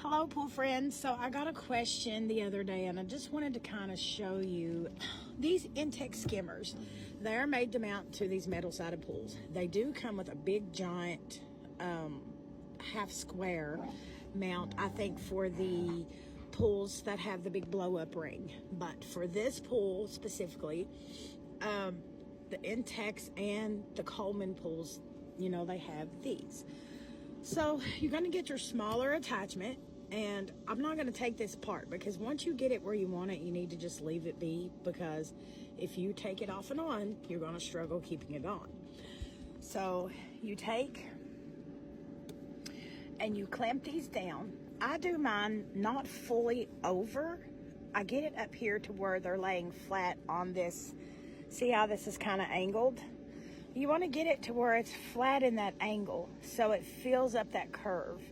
Hello, pool friends. So I got a question the other day, and I just wanted to kind of show you these Intex skimmers. They're made to mount to these metal-sided pools. They do come with a big, giant, half square mount, I think, for the pools that have the big blow-up ring. But for this pool specifically, the Intex and the Coleman pools, you know, they have these. So you're going to get your smaller attachment, and I'm not going to take this apart because once you get it where you want it, you need to just leave it be, because if you take it off and on, you're going to struggle keeping it on. So you take and you clamp these down. I do mine not fully over. I get it up here to where they're laying flat on this. See how this is kind of angled? You want to get it to where it's flat in that angle so it fills up that curve.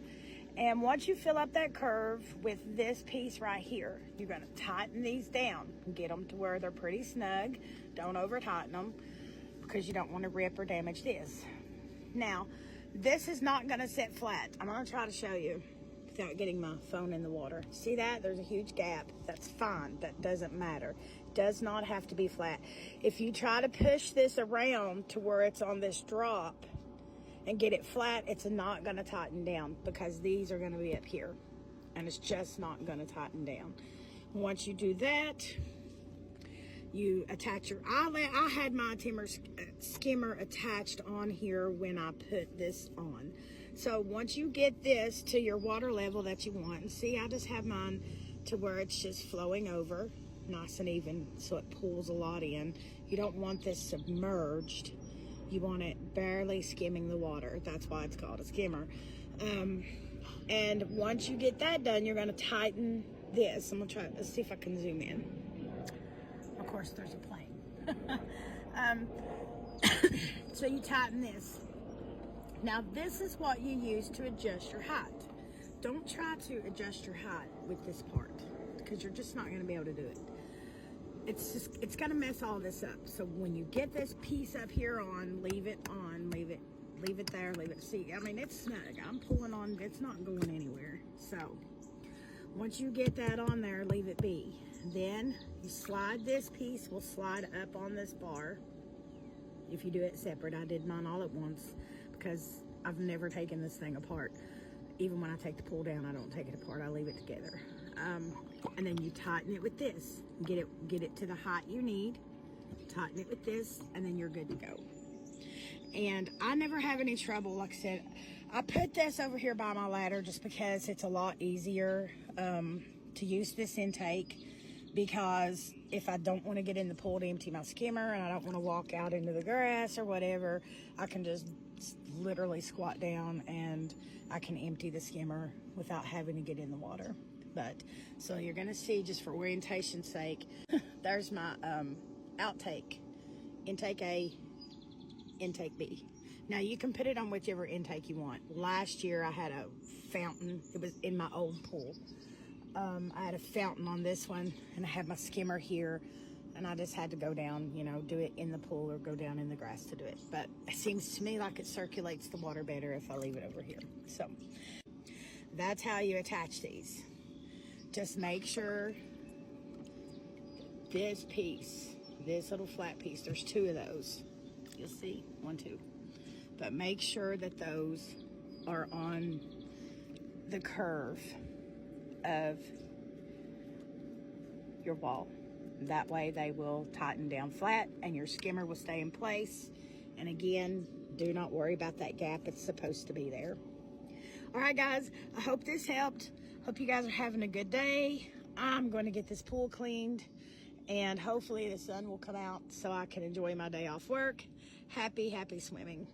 And once you fill up that curve with this piece right here, you're going to tighten these down and get them to where they're pretty snug. Don't over tighten them because you don't want to rip or damage this. Now, this is not going to sit flat. I'm going to try to show you without getting my phone in the water. See that? There's a huge gap. That's fine. That doesn't matter. Does not have to be flat. If you try to push this around to where it's on this drop and get it flat, it's not going to tighten down because these are going to be up here and it's just not going to tighten down. Once you do that, you attach your eyelet. I had my skimmer attached on here when I put this on. So once you get this to your water level that you want, and see, I just have mine to where it's just flowing over nice and even, so it pulls a lot in. You don't want this submerged. You want it barely skimming the water. That's why it's called a skimmer. And once you get that done, you're going to tighten this. I'm going to try, let's see if I can zoom in. Of course, there's a plane. So you tighten this. Now, this is what you use to adjust your height. Don't try to adjust your height with this part because you're just not going to be able to do it. It's going to mess all this up. So when you get this piece up here on, leave it there, leave it. See, I mean, it's snug. I'm pulling on, it's not going anywhere. So once you get that on there, leave it be. Then you slide this piece, will slide up on this bar. If you do it separate, I did mine all at once because I've never taken this thing apart. Even when I take the pull down, I don't take it apart. I leave it together. And then you tighten it with this. Get it to the height you need. Tighten it with this, and then you're good to go. And I never have any trouble. Like I said, I put this over here by my ladder just because it's a lot easier to use this intake, because if I don't want to get in the pool to empty my skimmer and I don't want to walk out into the grass or whatever, I can just literally squat down and I can empty the skimmer without having to get in the water. But so you're going to see, just for orientation's sake, there's my outtake, intake A, intake B. Now you can put it on whichever intake you want. Last year I had a fountain. It was in my old pool. I had a fountain on this one, and I had my skimmer here, and I just had to go down, you know, do it in the pool or go down in the grass to do it. But it seems to me like it circulates the water better if I leave it over here. So that's how you attach these. Just make sure this piece, this little flat piece, there's two of those. You'll see, 1, 2. But make sure that those are on the curve of your wall. That way they will tighten down flat and your skimmer will stay in place. And again, do not worry about that gap. It's supposed to be there. All right, guys, I hope this helped. Hope you guys are having a good day. I'm going to get this pool cleaned, and hopefully the sun will come out so I can enjoy my day off work. Happy swimming.